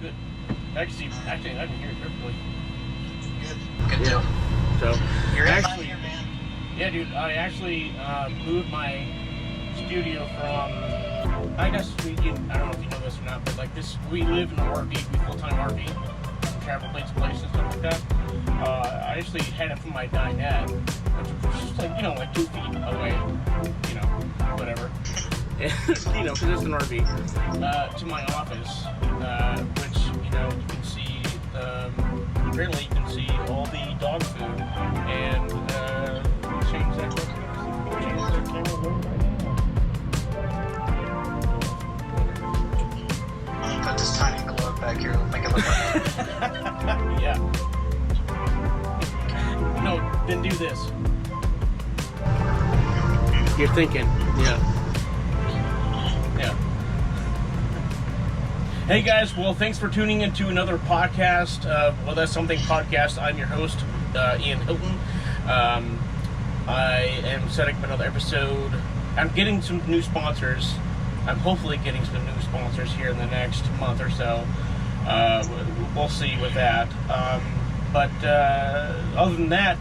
Good. Actually, I can hear it perfectly. Good deal. So, You're actually, here, man. yeah, dude. I actually moved my studio from. I guess I don't know if you know this or not, but like this, we live in an RV, we full-time RV, travel place to place and stuff like that. I actually had it from my dinette, which was just like like 2 feet away, whatever. Because it's an RV, to my office, which, you can see, apparently you can see all the dog food, and, change that camera. Put this tiny globe back here, make it look like Yeah. No, then do this. You're thinking, yeah. Hey guys, well, thanks for tuning into another podcast. That's Something Podcast. I'm your host, Ian Hilton. I am setting up another episode. I'm getting some new sponsors. I'm hopefully getting some new sponsors here in the next month or so. We'll see with that. But other than that,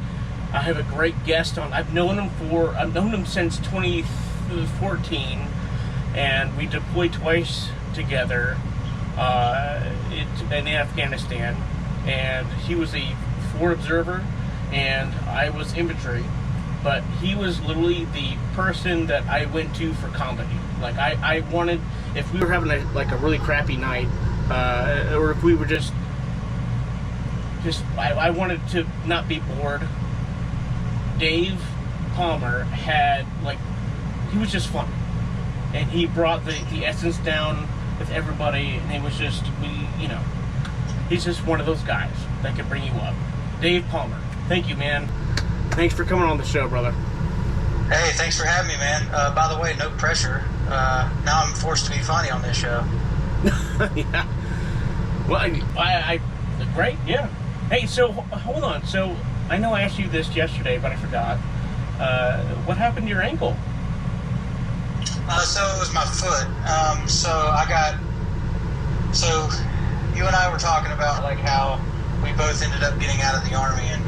I have a great guest on. I've known him since 2014, and we deployed twice together. In Afghanistan, and he was a forward observer, and I was infantry, but he was literally the person that I went to for comedy. Like I wanted, if we were having a really crappy night, or if we were just I wanted to not be bored. Dave Palmer he was just fun, and he brought the essence down with everybody, and it was just, he's just one of those guys that can bring you up. Dave Palmer, thank you, man. Thanks for coming on the show, brother. Hey, thanks for having me, man. By the way, no pressure. Now I'm forced to be funny on this show. Yeah. Well, I great, yeah. Hey, so, hold on. So, I know I asked you this yesterday, but I forgot. What happened to your ankle? So it was my foot. So you and I were talking about how we both ended up getting out of the Army, and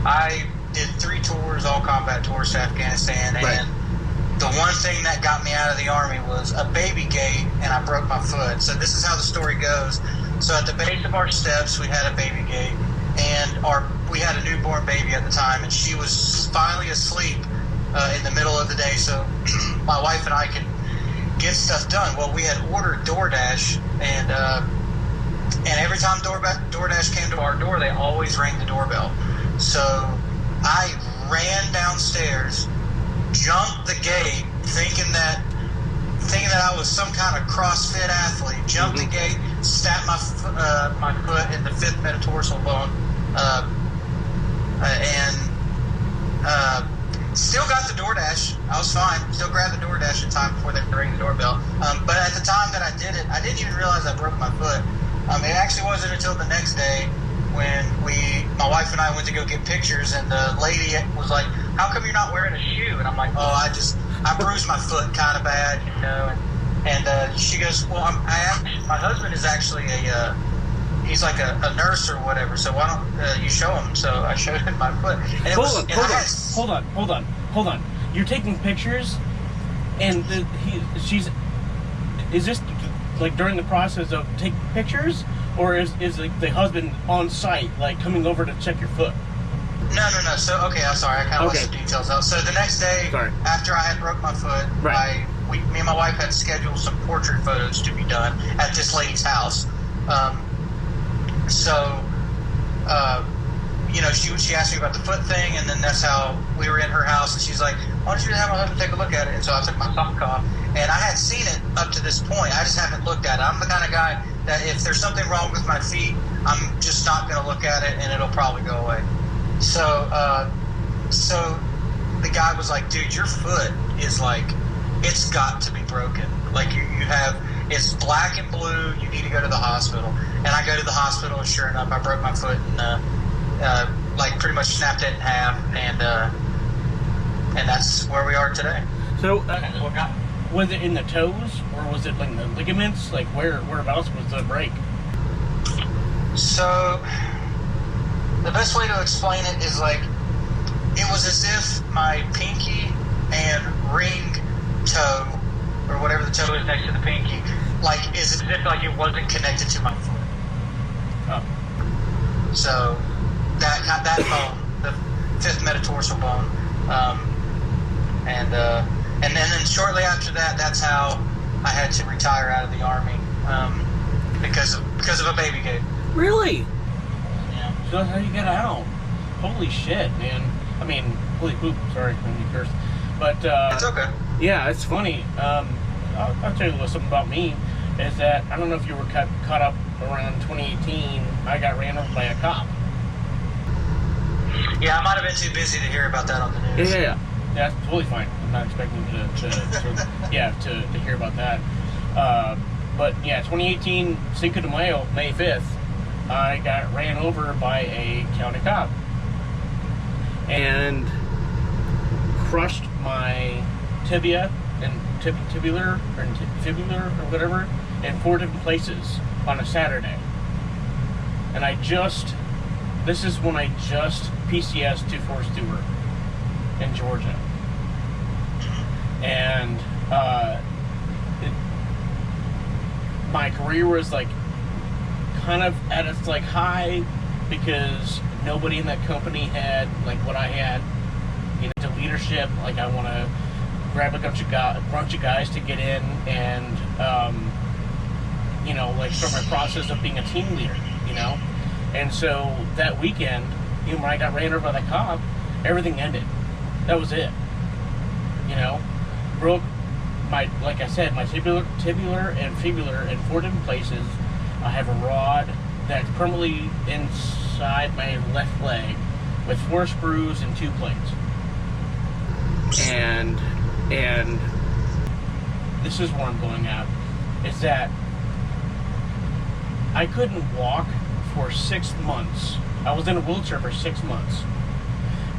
I did 3 tours, all combat tours to Afghanistan, right. And the one thing that got me out of the Army was a baby gate, and I broke my foot. So this is how the story goes. So at the base of our steps, we had a baby gate, and we had a newborn baby at the time, and she was finally asleep in the middle of the day, so my wife and I could get stuff done. Well, we had ordered DoorDash, and every time DoorDash came to our door, they always rang the doorbell. So I ran downstairs, jumped the gate, thinking that I was some kind of CrossFit athlete. Jumped the gate, stabbed my foot in the 5th metatarsal bone, still got the DoorDash. I was fine. Still grabbed the DoorDash in time before they rang the doorbell. But at the time that I did it, I didn't even realize I broke my foot. It actually wasn't until the next day when my wife and I went to go get pictures, and the lady was like, "How come you're not wearing a shoe?" And I'm like, "Oh, I bruised my foot kind of bad, And she goes, "Well, my husband is actually he's like a nurse or whatever, so why don't you show him?" So I showed him my foot. And Hold on. You're taking pictures, and is this during the process of taking pictures, or is the husband on site, coming over to check your foot? No. So, okay, I'm sorry. I kind of left the details out. So the next day, after I had broke my foot, right. Me and my wife had scheduled some portrait photos to be done at this lady's house. She asked me about the foot thing, and then that's how we were in her house, and she's like, "Why don't you have my husband take a look at it?" And so I took my sock off, and I had seen it up to this point. I just haven't looked at it. I'm the kind of guy that if there's something wrong with my feet, I'm just not going to look at it, and it'll probably go away. So the guy was like, "Dude, your foot is it's got to be broken. It's black and blue. You need to go to the hospital." And I go to the hospital, and sure enough, I broke my foot and pretty much snapped it in half, and that's where we are today. So Was it in the toes, or was it like the ligaments? Like whereabouts was the break? So the best way to explain it is like it was as if my pinky and ring toe, or whatever the toe is next to the pinky, like is as if like it wasn't connected to my foot. Oh. So that bone, the fifth metatarsal bone, and then shortly after that, that's how I had to retire out of the Army, because of a baby gate. Really? Yeah. So that's how you get out? Holy shit, man! I mean, holy poop. Sorry, when you cursed, but It's okay. yeah, it's funny. I'll tell you a little something about me. Is that I don't know if you were caught up around 2018. I got ran over by a cop. Yeah, I might have been too busy to hear about that on the news. Yeah, that's totally fine. I'm not expecting to hear about that. But yeah, 2018, Cinco de Mayo, May 5th, I got ran over by a county cop and crushed my tibia and fibular or whatever in 4 different places on a Saturday. And this is when I just PCS to Fort Stewart in Georgia. And my career was like kind of at its like high, because nobody in that company had like what I had, you know, to leadership. Like I want to grab a bunch of guys to get in and you know, like start my process of being a team leader, you know. And so that weekend, you know, when I got ran over by the cop, everything ended. That was it. You know, broke my, like I said, my tibular and fibular in 4 different places. I have a rod that's permanently inside my left leg with 4 screws and 2 plates. And this is where I'm going at, is that I couldn't walk for 6 months. I was in a wheelchair for 6 months.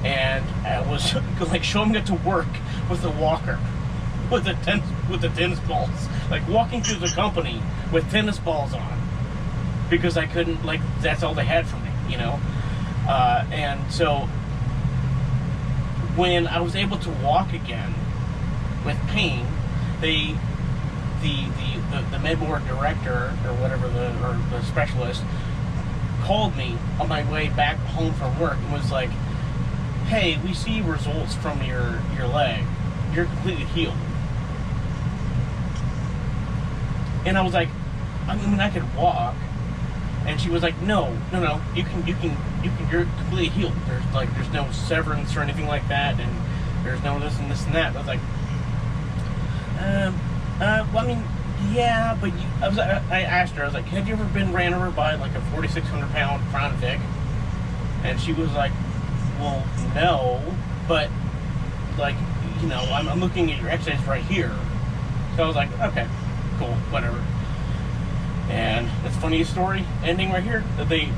And I was like showing up to work with a walker, with the tennis balls, like walking through the company with tennis balls on, because I couldn't, like, that's all they had for me, you know. And so when I was able to walk again with pain, the med board director or whatever, the specialist, called me on my way back home from work and was like, "Hey, we see results from your leg. You're completely healed." And I was like, I mean, I could walk. And she was like, no, you can, you're completely healed. There's no severance or anything like that, and there's no this and this and that. I was like, well, I mean, yeah, but I asked her, I was like, have you ever been ran over by like a 4,600-pound Crown Vic? And she was like, well, no, but like, you know, I'm looking at your x-rays right here. So I was like, okay, cool, whatever. And it's funny story ending right here that they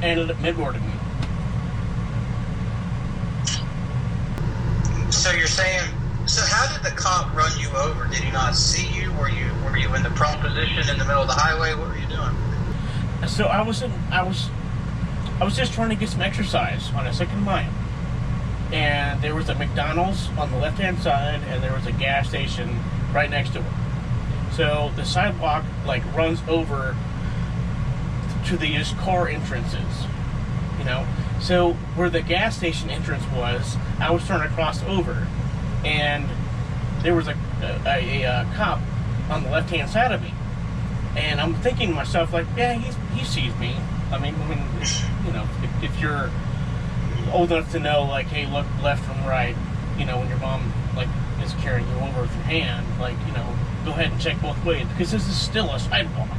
ended up midboarding me. So you're saying, so how did the cop run you over? Did he not see you? Were you in the prone position in the middle of the highway? What were you doing? So I was just trying to get some exercise on a 2nd mile. And there was a McDonald's on the left-hand side, and there was a gas station right next to it. So the sidewalk like runs over to these car entrances, you know. So where the gas station entrance was, I was trying to cross over, and there was a cop on the left-hand side of me, and I'm thinking to myself like, yeah, he sees me. I mean, you know, if you're old enough to know, like, hey, look left from right, you know, when your mom like is carrying you over with your hand, like, you know, go ahead and check both ways, because this is still a sidewalk.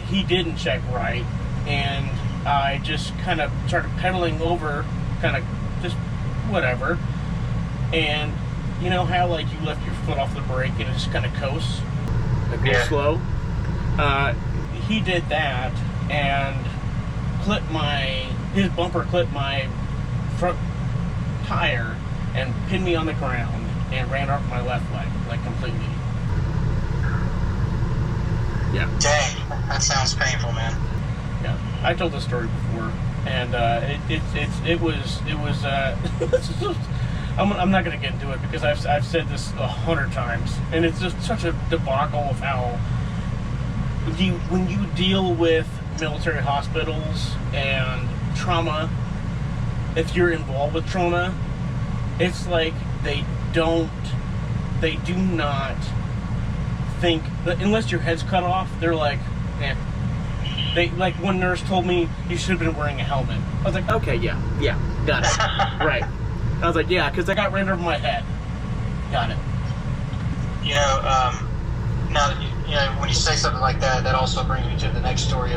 He didn't check right, and I just kind of started pedaling over, kind of just whatever. And you know how like you left your foot off the brake and it just kind of coasts, like real slow. He did that and his bumper clipped my front tire and pinned me on the ground. and ran up my left leg, like completely. Yeah. Dang, that sounds painful, man. Yeah, I told this story before, and it was I'm not gonna get into it because I've said this 100 times, and it's just such a debacle of how when you deal with military hospitals and trauma, if you're involved with trauma, it's like they do not think, unless your head's cut off, they're like, eh. They, like, one nurse told me you should have been wearing a helmet. I was like, okay, yeah, got it. Right. I was like, yeah, because I got ran over my head. Got it. You know, now, when you say something like that, that also brings me to the next story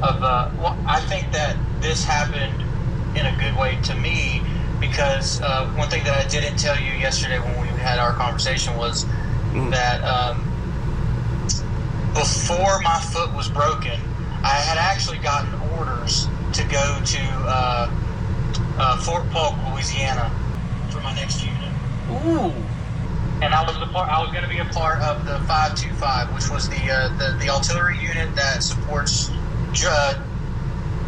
well, I think that this happened in a good way to me, because one thing that I didn't tell you yesterday when we had our conversation was that before my foot was broken, I had actually gotten orders to go to Fort Polk, Louisiana, for my next unit. Ooh. And I was going to be a part of the 525, which was the artillery unit that supports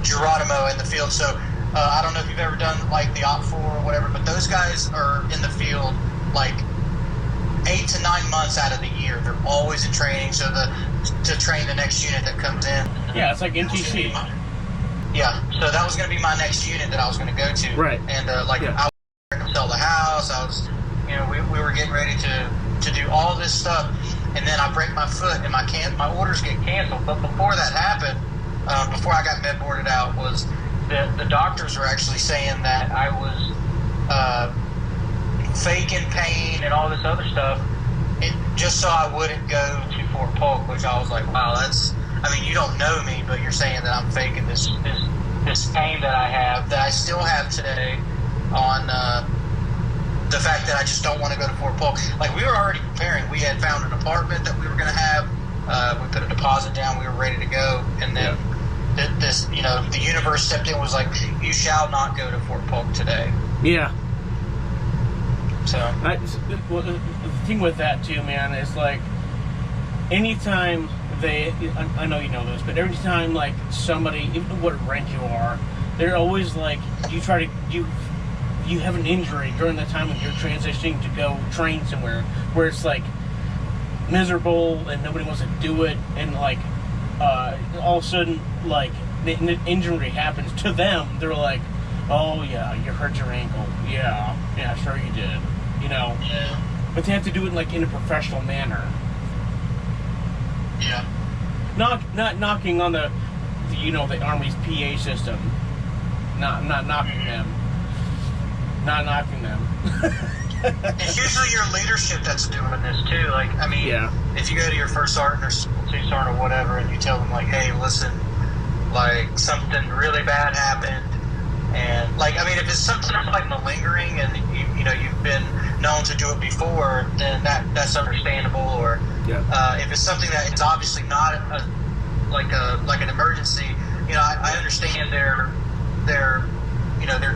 Geronimo in the field. So I don't know if you've ever done like the Op 4 or whatever, but those guys are in the field like 8 to 9 months out of the year. They're always in training, so to train the next unit that comes in. Yeah, it's like NTC. Yeah, so that was going to be my next unit that I was going to go to. Right. And I was going to sell the house. I was, we were getting ready to do all this stuff, and then I break my foot and my orders get canceled. But before that happened, before I got med boarded out, was the doctors were actually saying that I was faking pain and all this other stuff, just so I wouldn't go to Fort Polk, which I was like, wow, you don't know me, but you're saying that I'm faking this pain that I have, that I still have today, on the fact that I just don't want to go to Fort Polk. Like, we were already preparing. We had found an apartment that we were going to have. We put a deposit down. We were ready to go. And then the universe stepped in and was like, you shall not go to Fort Polk today. Yeah. So the thing with that too, man, is like anytime I know you know this, but every time like somebody, even what rank you are, they're always like, you have an injury during the time when you're transitioning to go train somewhere where it's like miserable and nobody wants to do it, and like all of a sudden like the injury happens to them, they're like, oh yeah, you hurt your ankle, yeah sure you did, Yeah. But they have to do it in a professional manner. Yeah. Not knocking on the Army's PA system. Not knocking them. Not knocking them. It's usually your leadership that's doing this too. Like, if you go to your first sergeant or two sergeant or whatever, and you tell them like, hey, listen, like something really bad happened, and like, if it's something like malingering and you've been known to do it before, then that's understandable. Or if it's something that is obviously not like an emergency, I understand their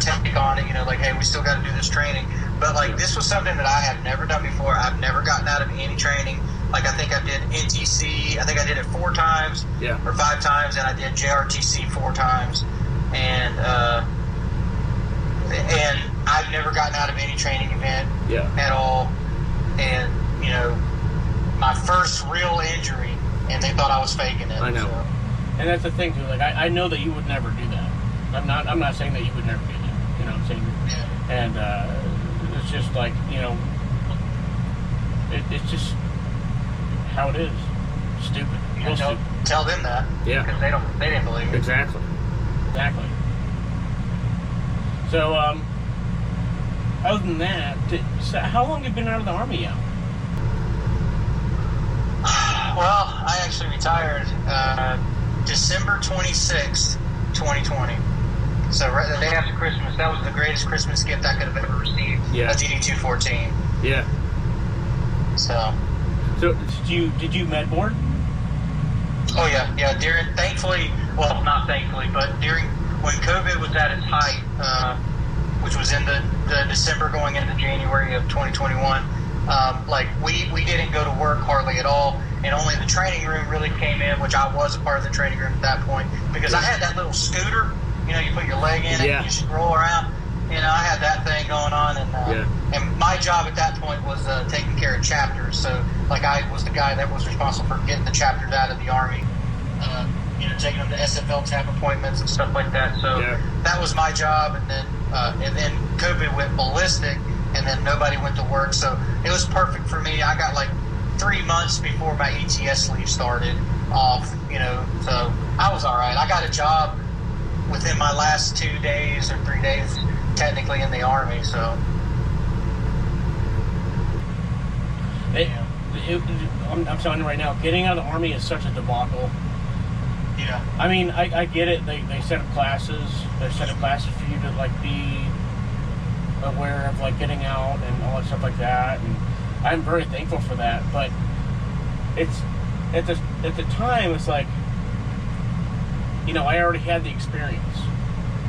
take on it. Like, hey, we still got to do this training. But like, this was something that I had never done before. I've never gotten out of any training. Like, I think I did NTC. I think I did it 4 times or 5 times, and I did JRTC 4 times, and I've never gotten out of any training event at all. And my first real injury, and they thought I was faking it. I know. So. And that's the thing too. Like, I know that you would never do that. I'm not saying that you would never do that. You know what I'm saying? Yeah. And it's just like, it's just how it is. Stupid. Stupid. Tell them that. Yeah. Because they didn't believe it. Exactly. So, other than that, so how long have you been out of the Army now? Well, I actually retired December 26th, 2020. So right the day after Christmas. That was the greatest Christmas gift I could have ever received. Yeah. A GD214. Yeah. So did you med board? Oh yeah. Not thankfully, but during when COVID was at its height, which was in the December going into January of 2021. Like we didn't go to work hardly at all, and only the training room really came in, which I was a part of the training room at that point because I had that little scooter. You know, you put your leg in it, and you just roll around. You know, I had that thing going on, and my job at that point was taking care of chapters. So, like, I was the guy that was responsible for getting the chapters out of the Army. You know, taking them to SFL tab appointments and stuff like that. So that was my job, and then COVID went ballistic, and then nobody went to work. So it was perfect for me. I got like 3 months before my ETS leave started off. You know, so I was all right. I got a job within my last 2 days or 3 days, technically in the Army. So I'm telling you right now, getting out of the Army is such a debacle. Yeah. I mean, I get it. They set up classes. They set up classes for you to like be aware of like getting out and all that stuff like that. And I'm very thankful for that. But it's at the time, it's like, you know, I already had the experience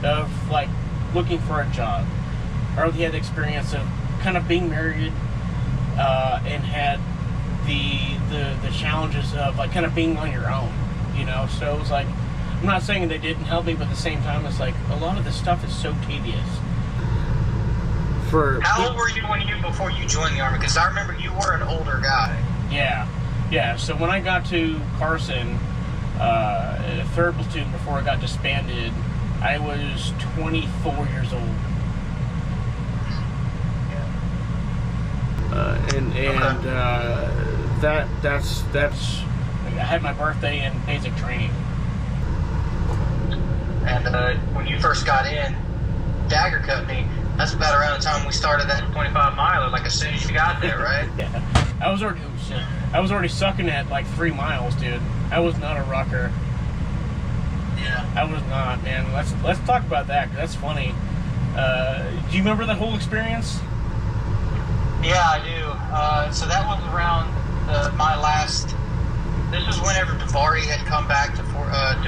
of like looking for a job. I already had the experience of kind of being married and had the challenges of like kind of being on your own. You know, so it was like, I'm not saying they didn't help me, but at the same time, it's like a lot of this stuff is so tedious. How old were you before you joined the Army? Because I remember you were an older guy. Yeah. So when I got to Carson, 3rd platoon before I got disbanded, I was 24 years old. That's I had my birthday in basic training. And when you first got in, Dagger Company, that's about around the time we started that 25 miler, like as soon as you got there, right? Yeah. I was already sucking at like 3 miles, dude. I was not a rucker. Yeah. I was not, man. Let's talk about that, 'cause that's funny. Do you remember that whole experience? Yeah, I do. So that was around my last. This is whenever Davari had come back to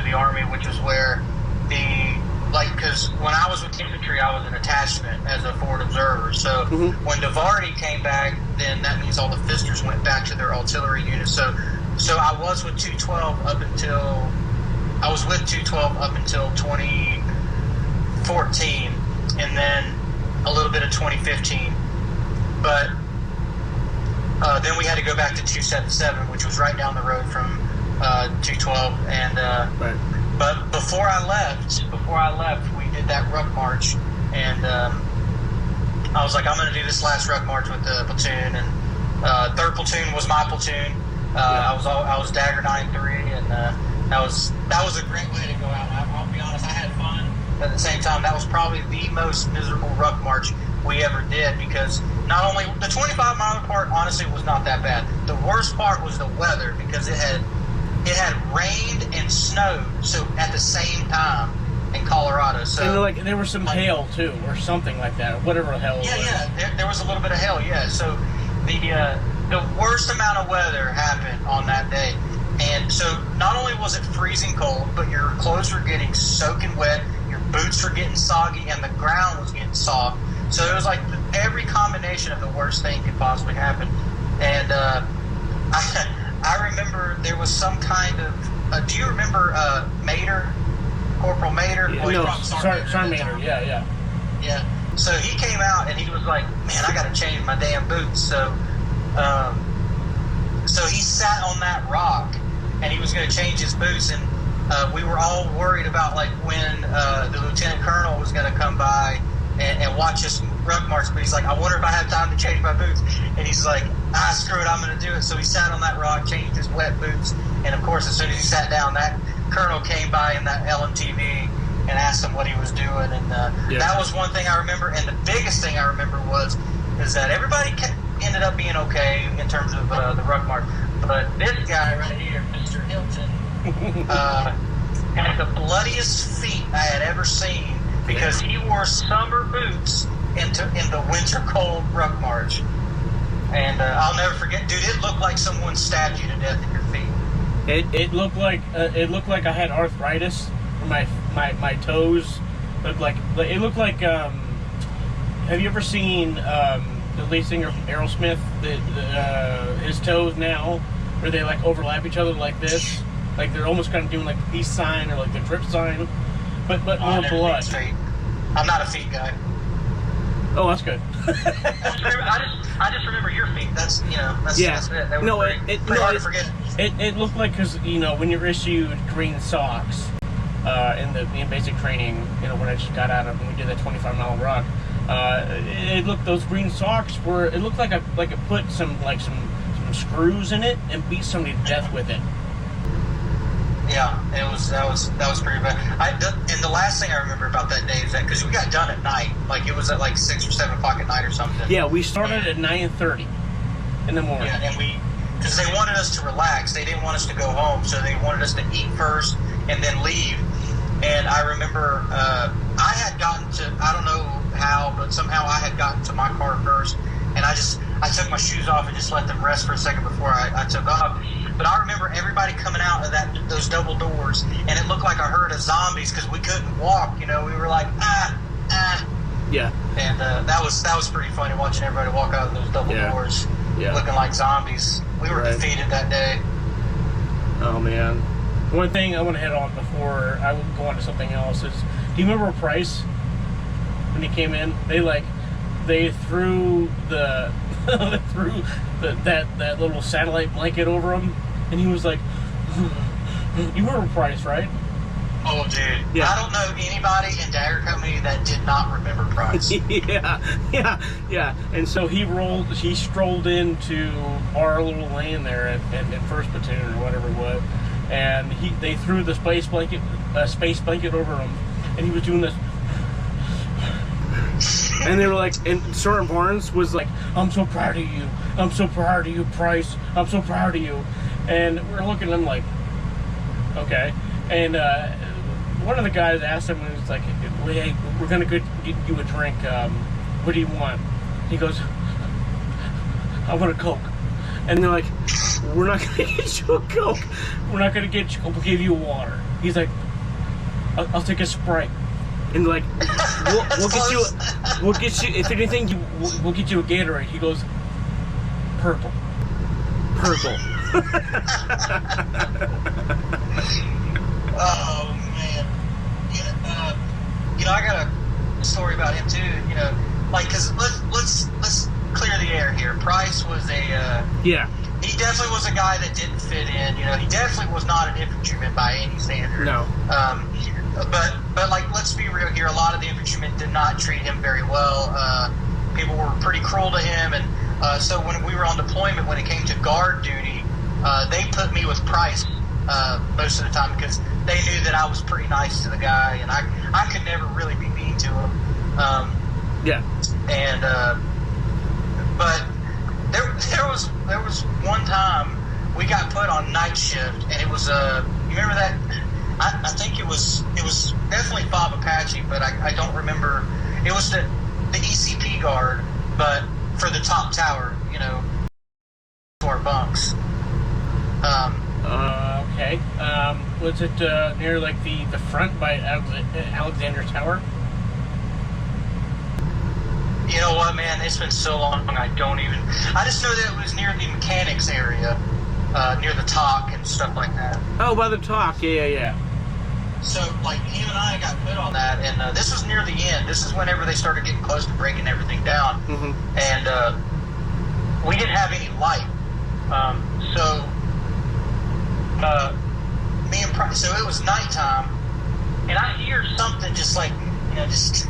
the Army, which is where because when I was with infantry, I was an attachment as a forward observer. So when Davari came back, then that means all the Fisters went back to their artillery units. So I was with 212 up until 2014, and then a little bit of 2015. But then we had to go back to 277, which was right down the road from 212. And right. But before I left, we did that ruck march, and I was like, I'm going to do this last ruck march with the platoon. And 3rd platoon was my platoon. I was Dagger 9-3, and that was a great way to go out. I'll be honest, I had fun. But at the same time, that was probably the most miserable ruck march we ever did, because not only the 25 mile part honestly was not that bad. The worst part was the weather, because it had rained and snowed so at the same time in Colorado. So and there was some hail too, or something like that, whatever the hell. Yeah. There was a little bit of hail. Yeah. So the worst amount of weather happened on that day, and so not only was it freezing cold, but your clothes were getting soaking wet, your boots were getting soggy, and the ground was getting soft. So it was like every combination of the worst thing could possibly happen. And I remember there was some kind of. Do you remember Mater, Corporal Mater? Yeah, Sergeant Mater. Yeah. So he came out and he was like, "Man, I got to change my damn boots." So he sat on that rock and he was going to change his boots, and we were all worried about like when the lieutenant colonel was going to come by and watch us ruck march. But he's like, I wonder if I have time to change my boots. And he's like, screw it, I'm going to do it. So he sat on that rock, changed his wet boots, and of course, as soon as he sat down, that colonel came by in that LMTV and asked him what he was doing. And that was one thing I remember. And the biggest thing I remember is that everybody ended up being okay in terms of the ruck march. But this guy right here, Mr. Hilton, had the bloodiest feet I had ever seen, because he wore summer boots in the winter cold ruck march. And I'll never forget, dude, it looked like someone stabbed you to death at your feet. It looked like I had arthritis. My toes looked like have you ever seen the lead singer from Aerosmith? His toes now, where they like overlap each other like this, like they're almost kind of doing like the peace sign or like the drip sign, but more blood. I'm not a feet guy. Oh, that's good. I just remember your feet. That's that's it. They were pretty hard to forget. It looked like, because when you're issued green socks in basic training, when I just got out of when we did that 25-mile run, it looked, those green socks were, it looked like I put some screws in it and beat somebody to death with it. Yeah, that was pretty bad. And the last thing I remember about that day is that, because we got done at night, like it was at like 6 or 7 o'clock at night or something. Yeah, we started at 9:30 in the morning. Yeah, and because they wanted us to relax, they didn't want us to go home, so they wanted us to eat first and then leave. And I remember I had gotten to, I don't know how, but somehow I had gotten to my car first, and I took my shoes off and just let them rest for a second before I took off. But I remember everybody coming out of those double doors, and it looked like a herd of zombies because we couldn't walk. We were like, Yeah. And that was pretty funny, watching everybody walk out of those double doors, looking like zombies. We were defeated that day. Oh man. One thing I want to hit on before I go on to something else is, do you remember Price when he came in? They threw that little satellite blanket over him, and he was like, you remember Price, right? Oh, dude. Yeah. I don't know anybody in Dagger Company that did not remember Price. yeah. And so he strolled into our little lane there at 1st Platoon or whatever it was, and they threw the space blanket over him, and he was doing this. And they were like, and Sergeant Barnes was like, I'm so proud of you. I'm so proud of you, Price. I'm so proud of you. And we're looking at him like, okay. And one of the guys asked him, and he's like, hey, we're going to get you a drink. What do you want? He goes, I want a Coke. And they're like, we're not going to get you a Coke. We're not going to get you, we'll give you water. He's like, I'll take a Sprite. And like, we'll get you, if anything, we'll get you a Gatorade. He goes, purple. Oh man, I got a story about him too. Because let's clear the air here. Price was he definitely was a guy that didn't fit in. He definitely was not an infantryman by any standard. No. But like, let's be real here. A lot of the infantrymen did not treat him very well. People were pretty cruel to him, and so when we were on deployment, when it came to guard duty, they put me with Price most of the time because they knew that I was pretty nice to the guy, and I could never really be mean to him. And but there was one time we got put on night shift, and it was you remember that? I think it was definitely Bob Apache, but I don't remember. It was the ECP guard, but for the top tower, to our bunks. Okay. Was it near like the front by Alexander Tower? You know what, man? It's been so long, I just know that it was near the mechanics area, near the talk and stuff like that. Oh, by the talk, yeah. So, like, him and I got put on that, and this was near the end. This is whenever they started getting close to breaking everything down. Mm-hmm. And we didn't have any light. Me and Price, so it was nighttime, and I hear something just like, just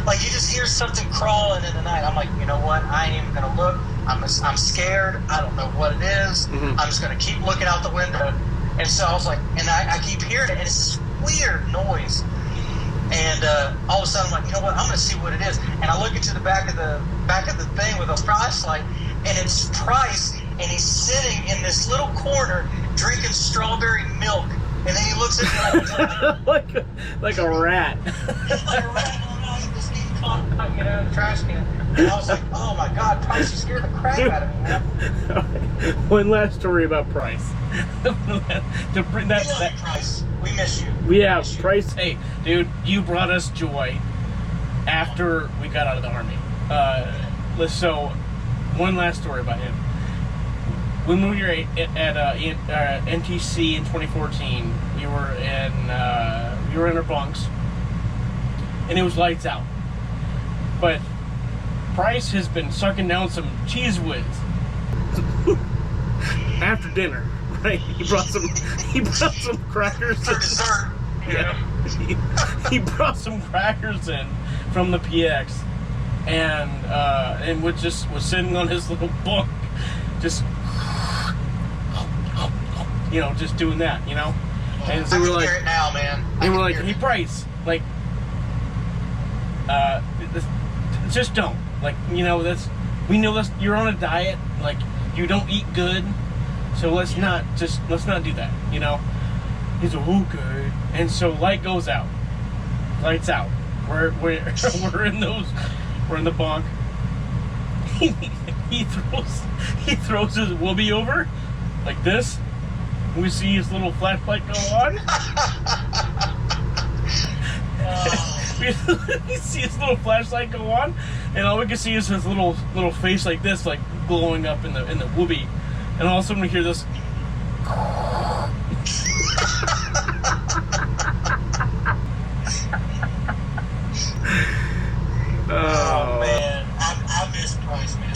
like you just hear something crawling in the night. I'm like, you know what? I ain't even gonna look. I'm scared. I don't know what it is. Mm-hmm. I'm just gonna keep looking out the window. And so I was like, and I keep hearing it, and it's this weird noise. And all of a sudden, I'm like, you know what? I'm gonna see what it is. And I look into the back of the thing with a flashlight, and it's Price, and he's sitting in this little corner drinking strawberry milk. And then he looks at me like a rat. Like a rat. This thing caught, in the trash can. And I was like, oh my God, Price, you scared the crap out of me, man. One last story about Price. To bring that, we love you, Price. We miss you. Yeah, Price. Hey, dude, you brought us joy after we got out of the Army. So, one last story about him. When we were at NTC in 2014, we were in our bunks, and it was lights out. But Price has been sucking down some cheese whiz after dinner. Right? He brought some crackers For dessert. Yeah. He brought some crackers in from the PX, and was sitting on his little bunk, just just doing that, And so I we're can like, hear it now, man. and we're like, hey Price, like, just don't, like, we know that's you're on a diet, like, you don't eat good, so let's not do that, He's like, okay. And so light goes out. Lights out. We're in the bunk. He throws his whoopee over like this. We see his little flashlight go on. We see his little flashlight go on, and all we can see is his little face like this, like glowing up in the whoopee. And all of a sudden we hear this. Oh man, I miss Price, man.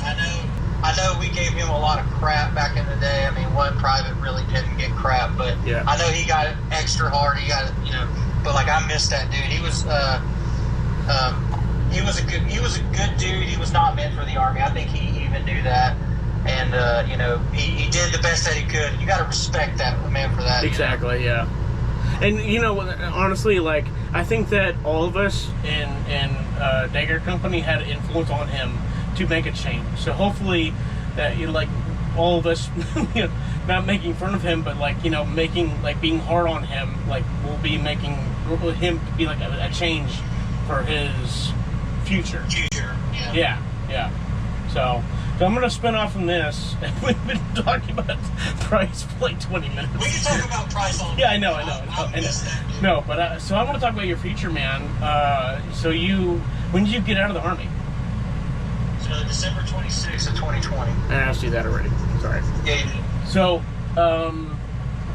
I know we gave him a lot of crap back in the day. I mean, one private really didn't get crap, but yeah. I know he got it extra hard. He got it, But like, I miss that dude. He was a good dude. He was not meant for the Army. I think he even knew that. And he did the best that he could. You got to respect that man for that. Exactly, yeah. And honestly, like, I think that all of us in Dagger Company had an influence on him to make a change. So hopefully that all of us, not making fun of him, but making, like, being hard on him, like, we'll be making him be like a change for his future. Yeah. So I'm going to spin off from this. We've been talking about Price for like 20 minutes. We can talk about Price all day. Yeah, I know. No, but so I want to talk about your future, man. When did you get out of the Army? So December 26th of 2020. I asked you that already. Sorry. Yeah, you did. So,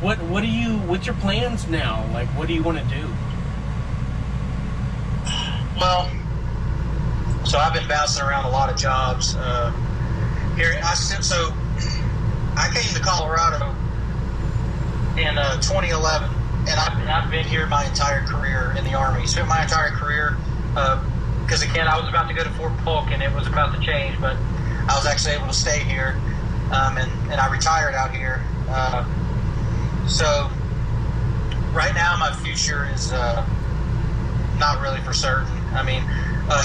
what's your plans now? Like, what do you want to do? Well, so I've been bouncing around a lot of jobs. I came to Colorado in 2011, and I've been here my entire career in the Army. Spent my entire career, because again, I was about to go to Fort Polk, and it was about to change, but I was actually able to stay here, and I retired out here. So right now, my future is not really for certain. I mean,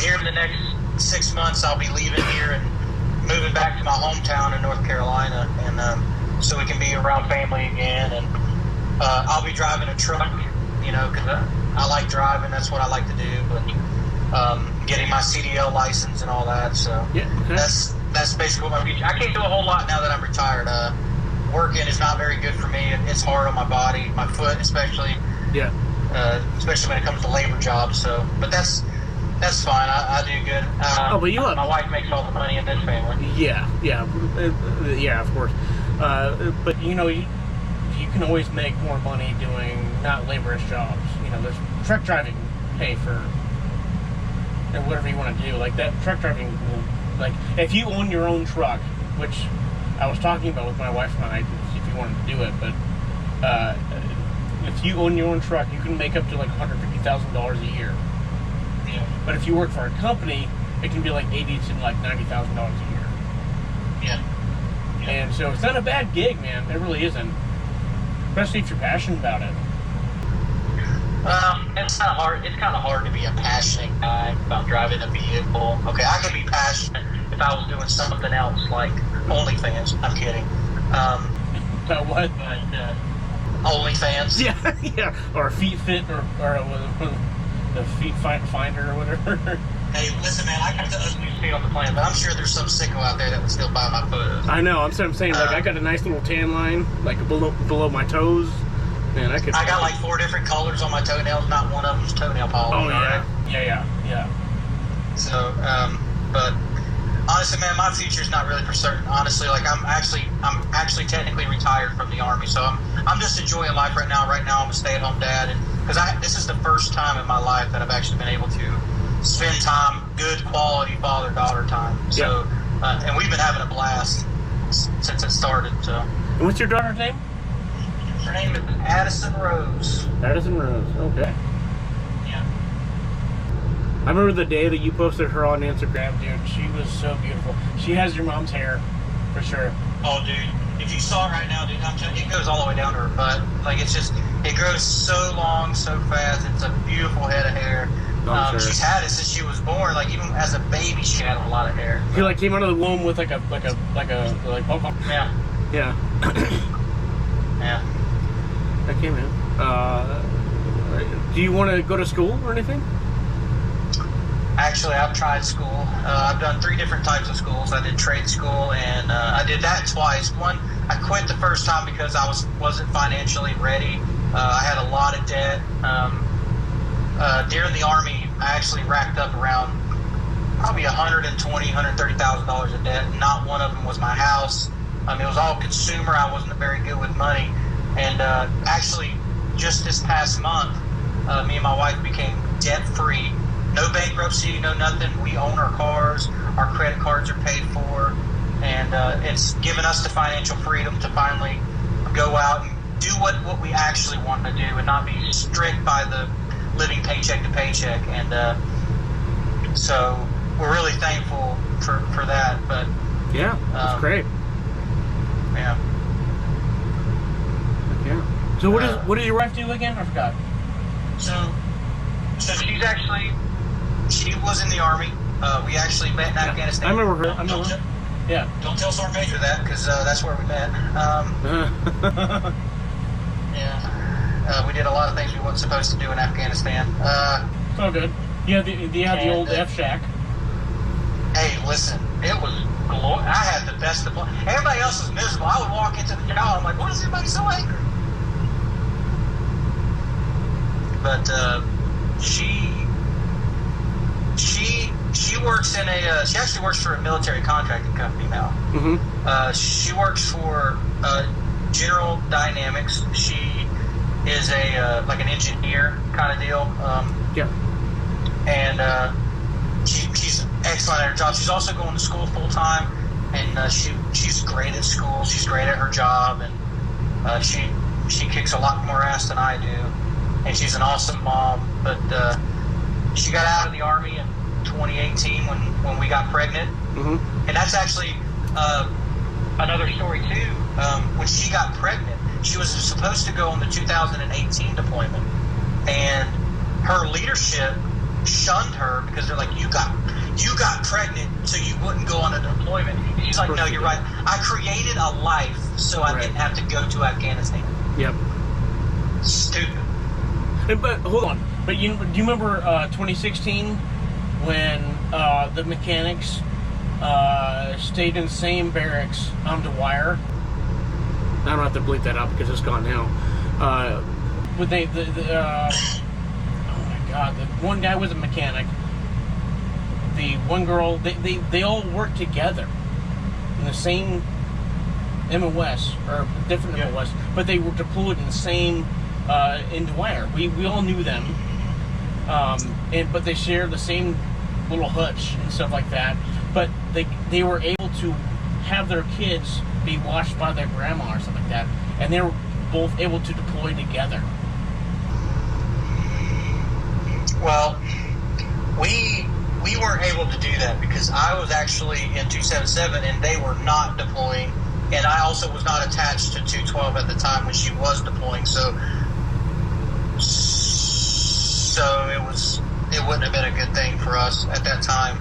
here in the next 6 months, I'll be leaving here and moving back to my hometown in North Carolina, and so we can be around family again. And I'll be driving a truck, because I like driving. That's what I like to do. But getting my CDL license and all that. So yeah, okay. That's basically what my future. I can't do a whole lot now that I'm retired. Working is not very good for me. It's hard on my body, my foot especially. Yeah. Especially when it comes to labor jobs. So, but that's fine. I do good. My wife makes all the money in this family. Yeah, of course. But you can always make more money doing not laborious jobs. There's truck driving pay for whatever you want to do. Like that truck driving will, like, if you own your own truck, which I was talking about with my wife and I, if you wanted to do it, but if you own your own truck, you can make up to like $150,000 a year. Yeah. But if you work for a company, it can be like $80,000 to like $90,000 a year. Yeah. And so it's not a bad gig, man. It really isn't. Especially if you're passionate about it. It's kind of hard. It's kind of hard to be a passionate guy about driving a vehicle. Okay, I could be passionate if I was doing something else like OnlyFans. I'm kidding. About what? But OnlyFans. Yeah. Or Feet Fit, or the Feet Finder or whatever. Hey, listen, man, I got the ugliest feet on the planet, but I'm sure there's some sicko out there that would still buy my photos. I know. I'm saying, like, I got a nice little tan line, like below my toes. Man, I got like 4 different colors on my toenails. Not one of them's toenail polish. Oh yeah. Yeah. So, But honestly, man, my future's not really for certain. Honestly, like I'm actually technically retired from the Army, so I'm just enjoying life right now. Right now, I'm a stay-at-home dad, and because this is the first time in my life that I've actually been able to spend time, good quality father-daughter time. So, and we've been having a blast since it started. So, And what's your daughter's name? her name is Addison Rose. Addison Rose. Okay. Yeah. I remember the day that you posted her on Instagram, dude. She was so beautiful. She has your mom's hair, for sure. Oh, dude. If you saw it right now, dude, I'm telling you, it goes all the way down to her butt. Like, it's just, it grows so long, so fast. It's a beautiful head of hair. Sure. She's had it since she was born. Like, even as a baby, she had a lot of hair. She like came out of the womb with like bump. Yeah. Yeah. Yeah. Okay, man. Do you want to go to school or anything? Actually, I've tried school. I've done 3 different types of schools. I did trade school, and I did that twice. One, I quit the first time because I wasn't financially ready. I had a lot of debt. During the Army, I actually racked up around probably $130,000 of debt. Not one of them was my house. It was all consumer. I wasn't very good with money. And actually, just this past month, me and my wife became debt-free. No bankruptcy, no nothing. We own our cars. Our credit cards are paid for. And it's given us the financial freedom to finally go out and do what we actually want to do and not be strict by the living paycheck to paycheck. And so we're really thankful for that. But yeah, that's great. Yeah. Yeah. So what does your wife do again? I forgot. So she was in the Army. We actually met in Afghanistan. I remember her. Yeah. Don't tell Sergeant Major that, because that's where we met. Yeah. We did a lot of things we weren't supposed to do in Afghanistan. It's all good. You had the old F shack. Hey, listen, it was glorious. I had the best of fun. Everybody else was miserable. I would walk into the shower, I'm like, why is everybody so angry? But she works in she actually works for a military contracting company now. Mm-hmm. She works for General Dynamics. She is like an engineer kind of deal. Yeah. And she's excellent at her job. She's also going to school full time, and she's great at school. She's great at her job, and she kicks a lot more ass than I do. And she's an awesome mom. But she got out of the Army in 2018 when we got pregnant. Mm-hmm. And that's actually another story too. When she got pregnant, she was supposed to go on the 2018 deployment, and her leadership shunned her because they're like, you got pregnant so you wouldn't go on a deployment. And she's like, no, you're right. I created a life so I didn't have to go to Afghanistan. Yep. Stupid. But hold on. But do you remember 2016 when the mechanics stayed in the same barracks to wire? I don't have to bleep that out because it's gone now. But oh my God, the one guy was a mechanic. The one girl, they all worked together in the same MOS or different MOS, but they were deployed in the same in Dwyer. We all knew them, but they shared the same little hutch and stuff like that. But they were able to have their kids be watched by their grandma or something like that, and they were both able to deploy together. Well, we weren't able to do that because I was actually in 277 and they were not deploying, and I also was not attached to 212 at the time when she was deploying. So it wouldn't have been a good thing for us at that time.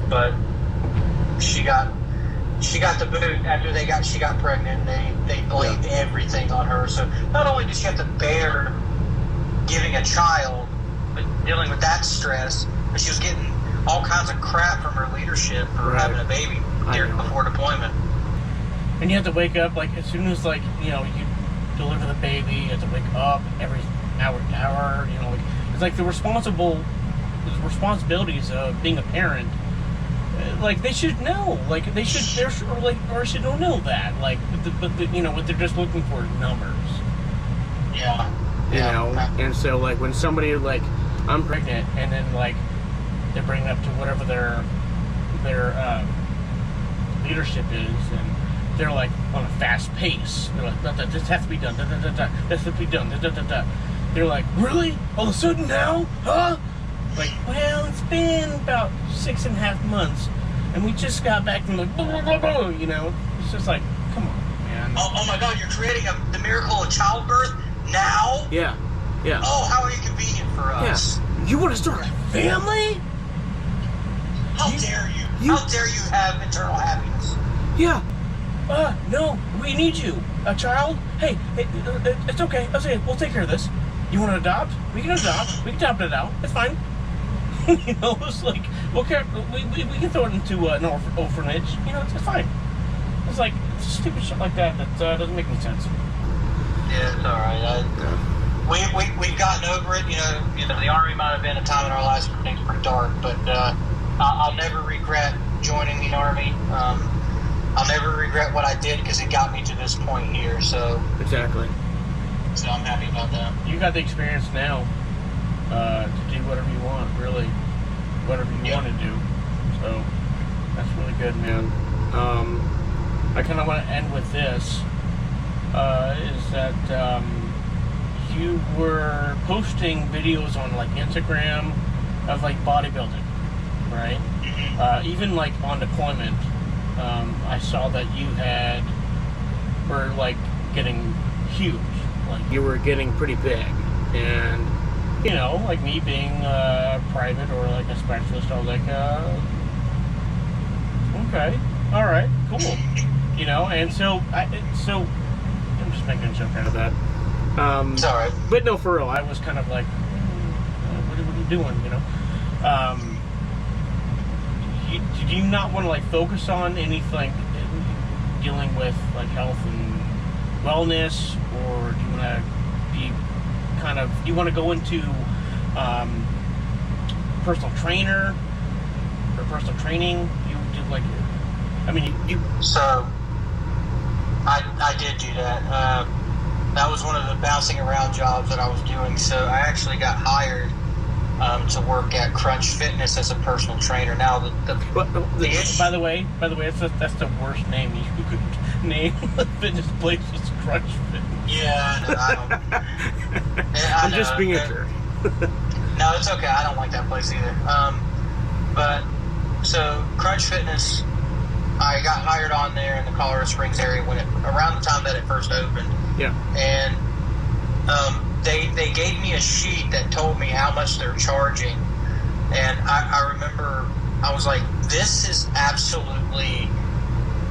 But she got the boot after she got pregnant. They blamed everything on her. So not only did she have to bear giving a child, but dealing with that stress, but she was getting all kinds of crap from her leadership for having a baby before deployment. And you have to wake up as soon as you deliver the baby. You have to wake up every hour. It's like the responsible responsibilities of being a parent, like they should know, like they should, or should know that, like, but you know, what they're just looking for is numbers. Yeah. You know, and so like when somebody like, I'm pregnant, and then like they're bringing up to whatever their leadership is, and they're like on a fast pace. They're like, this has to be done. This has to be done. They're like, really? All of a sudden now? Huh? Like, well, it's been about 6.5 months, and we just got back from like, blah, blah, blah, blah, you know? It's just like, come on, man. Oh my God, you're creating the miracle of childbirth now? Yeah. Oh, how inconvenient for us. Yeah. You want to start a family? How dare you? How dare you have internal happiness? Yeah. No, we need you. A child? Hey, it's okay. I'll say, we'll take care of this. You want to adopt? We can adopt. We can adopt it out. It's fine. You know, it's like, okay, we can throw it into an orphanage. You know, it's fine. It's like stupid shit like that doesn't make any sense. Yeah, it's all right. We've gotten over it. You know, the Army might have been a time in our lives where things were pretty dark, but I'll never regret joining the Army. I'll never regret what I did because it got me to this point here. So exactly. So I'm happy about that. You got the experience now to do whatever you want, really, whatever you want to do. So that's really good, man. I kind of want to end with this. Is that you were posting videos on like Instagram of like bodybuilding, right? Even like on deployment, I saw that you were like getting huge, like you were getting pretty big, and you know, like me being private or like a specialist, I was like, okay, all right, cool, you know, and so I'm just making a joke out of that. It's all right. But no, for real, I was kind of like, what are you doing, you know? Did you not want to like focus on anything dealing with like health and wellness, or do you want to be do you want to go into personal trainer or personal training? You do like, I mean, you. So I did do that. That was one of the bouncing around jobs that I was doing. So I actually got hired to work at Crunch Fitness as a personal trainer. Now, by the way, that's the worst name you could name a fitness place is Crunch Fitness. Yeah, I don't. I'm just being a jerk. No, it's okay. I don't like that place either. But so Crunch Fitness, I got hired on there in the Colorado Springs area around the time that it first opened. Yeah. And they gave me a sheet that told me how much they're charging, and I remember I was like, this is absolutely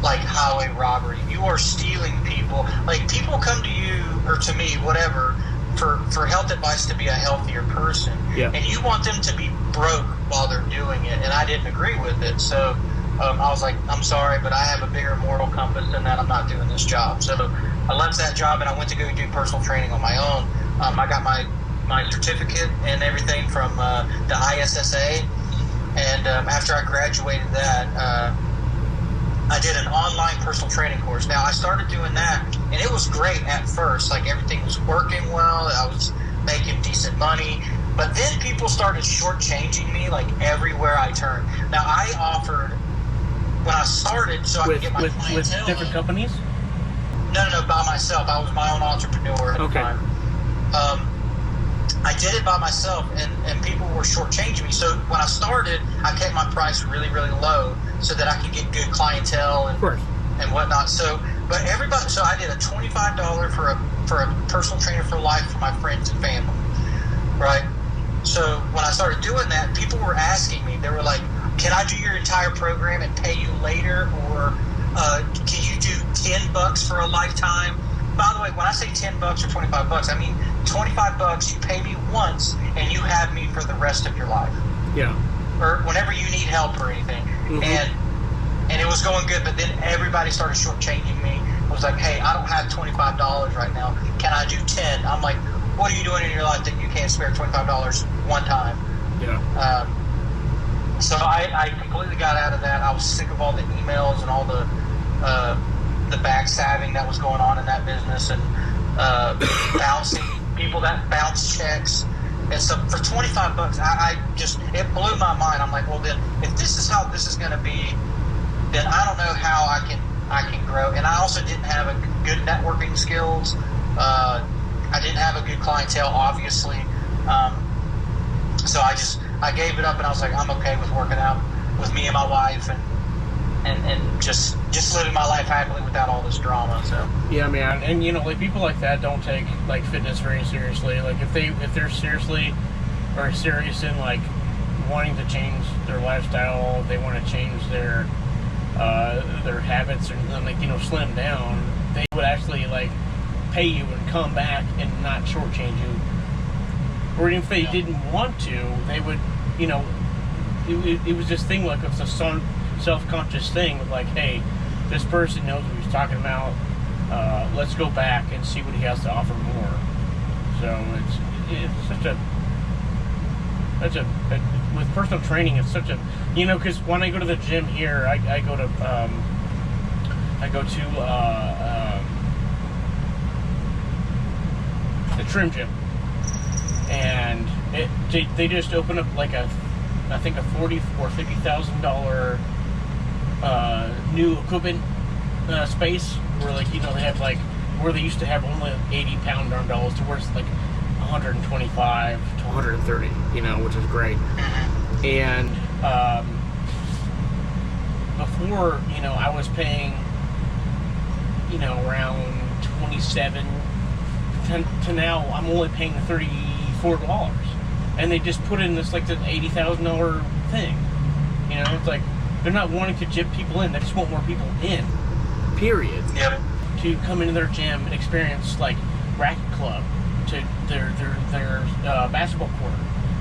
like highway robbery. You are stealing people. Like, people come to you or to me, whatever, for health advice to be a healthier person. Yeah. And you want them to be broke while they're doing it, and I didn't agree with it. So I was like, I'm sorry, but I have a bigger moral compass than that. I'm not doing this job. So I left that job and I went to go do personal training on my own. I got my certificate and everything from the ISSA, and after I graduated that, I did an online personal training course. Now, I started doing that, and it was great at first. Like, everything was working well. I was making decent money. But then people started shortchanging me, like, everywhere I turned. Now, I offered, when I started, so I could get my clientele. With different companies? No, by myself. I was my own entrepreneur at the time. I did it by myself, and people were shortchanging me. So when I started, I kept my price really, really low so that I could get good clientele and whatnot. So I did a $25 for a personal trainer for life for my friends and family, right? So when I started doing that, people were asking me. They were like, "Can I do your entire program and pay you later, or can you do $10 for a lifetime?" By the way, when I say $10 or $25, I mean $25. You pay me once, and you have me for the rest of your life. Yeah. Or whenever you need help or anything. Mm-hmm. And it was going good, but then everybody started shortchanging me. It was like, "Hey, I don't have $25 right now. Can I do 10?" I'm like, "What are you doing in your life that you can't spare $25 one time?" Yeah. So I completely got out of that. I was sick of all the emails and all the backstabbing that was going on in that business, and bouncing people that bounce checks. And so for $25, it blew my mind. I'm like, well, then if this is how this is going to be, then I don't know how I can grow. And I also didn't have a good networking skills. I didn't have a good clientele, obviously. So I gave it up, and I was like, I'm okay with working out with me and my wife, and just living my life happily without all this drama. So yeah, man. And like people like that don't take like fitness very seriously. Like if they're seriously or serious in like wanting to change their lifestyle, they want to change their habits, or like slim down, they would actually like pay you and come back and not shortchange you. Or if they didn't want to, they would, it was this thing like it's a self-conscious thing of like, hey, this person knows what he's talking about. Let's go back and see what he has to offer more. So it's with personal training, it's such a, because when I go to the gym here, I go to the trim gym. And they just open up like I think a $40,000 or $50,000 new equipment space where they have like where they used to have only 80-pound dumbbells to where it's like 125 to 130, which is great. And before I was paying around 27 to now I'm only paying $34, and they just put in this like the $80,000 thing. It's like they're not wanting to gyp people in; they just want more people in. Period. Yep. To come into their gym and experience like racket club, to their basketball court,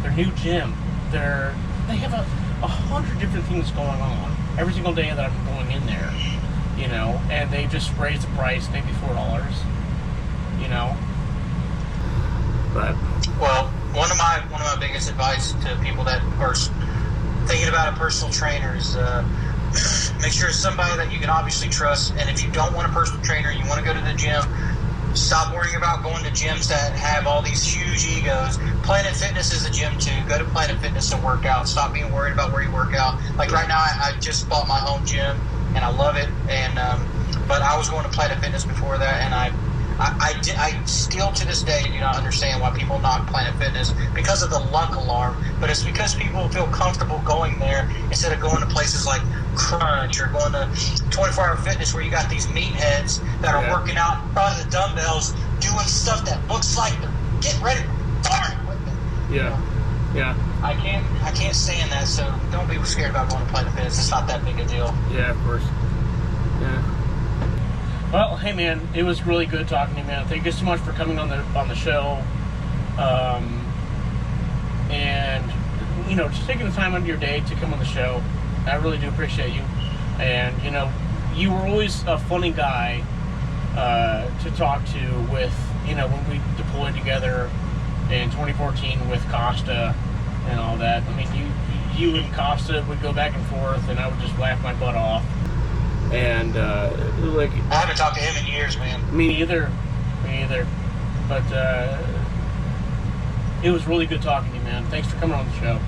their new gym. They have 100 different things going on every single day that I'm going in there. And they just raised the price maybe $4. But well, one of my biggest advice to people that are thinking about a personal trainer is make sure it's somebody that you can obviously trust. And if you don't want a personal trainer, you want to go to the gym, stop worrying about going to gyms that have all these huge egos. Planet Fitness is a gym too. Go to Planet Fitness to work out. Stop being worried about where you work out. Like right now, I just bought my home gym and I love it. And but I was going to Planet Fitness before that, and I still to this day do not understand why people knock Planet Fitness because of the luck alarm, but it's because people feel comfortable going there instead of going to places like Crunch or going to 24-Hour Fitness where you got these meatheads that are working out in front of the dumbbells doing stuff that looks like they're getting ready for darn equipment. Yeah. I can't stand that, so don't be scared about going to Planet Fitness. It's not that big a deal. Yeah, of course. Yeah. Well, hey man, it was really good talking to you, man. Thank you so much for coming on the show, and just taking the time out of your day to come on the show. I really do appreciate you, and you were always a funny guy to talk to. With when we deployed together in 2014 with Costa and all that. I mean, you and Costa would go back and forth, and I would just laugh my butt off. And like I haven't talked to him in years, man. Me either. But it was really good talking to you, man. Thanks for coming on the show.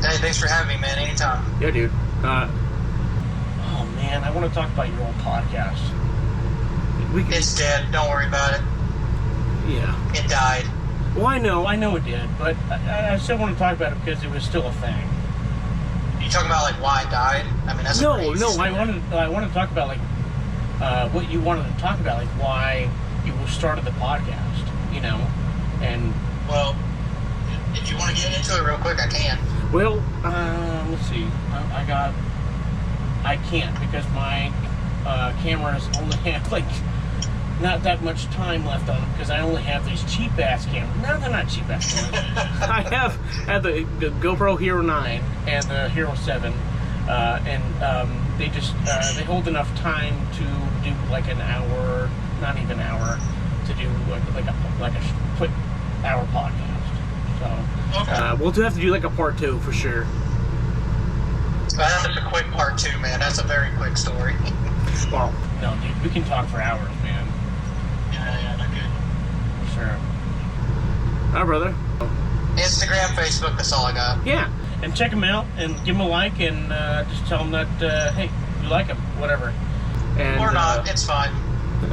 Hey, thanks for having me, man. Anytime. Yeah, dude. Oh man, I want to talk about your old podcast. It's dead. Don't worry about it. Yeah. It died. Well, I know it did, but I still want to talk about it because it was still a thing. You talking about like why it died? I mean, that's no. I wanted to talk about like what you wanted to talk about, like why you started the podcast. And well, if you want to get into it real quick, I can. Well, let's see. I can't because my cameras only have like not that much time left on them because I only have these cheap ass cameras. No, they're not cheap ass cameras. I have the GoPro Hero 9 and the Hero 7, and they just they hold enough time to do like an hour, not even an hour, to do like a quick hour podcast. So Okay. We'll have to do like a part 2 for sure. That's a quick part 2, man. That's a very quick story. Well, no, dude, we can talk for hours, man. Yeah, they're good. For sure. Hi, brother. Instagram, Facebook, that's all I got. Yeah, and check him out and give him a like and just tell him that, hey, you like him, whatever. And, Or not, it's fine.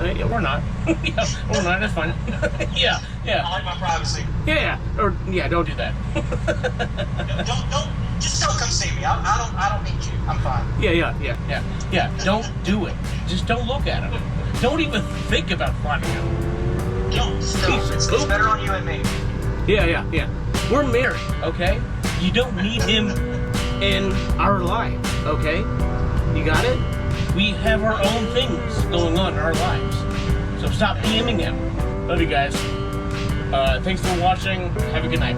Yeah, or not. Yeah, or not, that's fine. Yeah. I like my privacy. Yeah, or, yeah, don't do that. Just don't come see me. I don't need you. I'm fine. Yeah, don't do it. Just don't look at him. Don't even think about finding him. It's better on you and me. Yeah. We're married, okay? You don't need him in our lives, okay? You got it? We have our own things going on in our lives. So stop DMing him. Love you guys. Thanks for watching. Have a good night.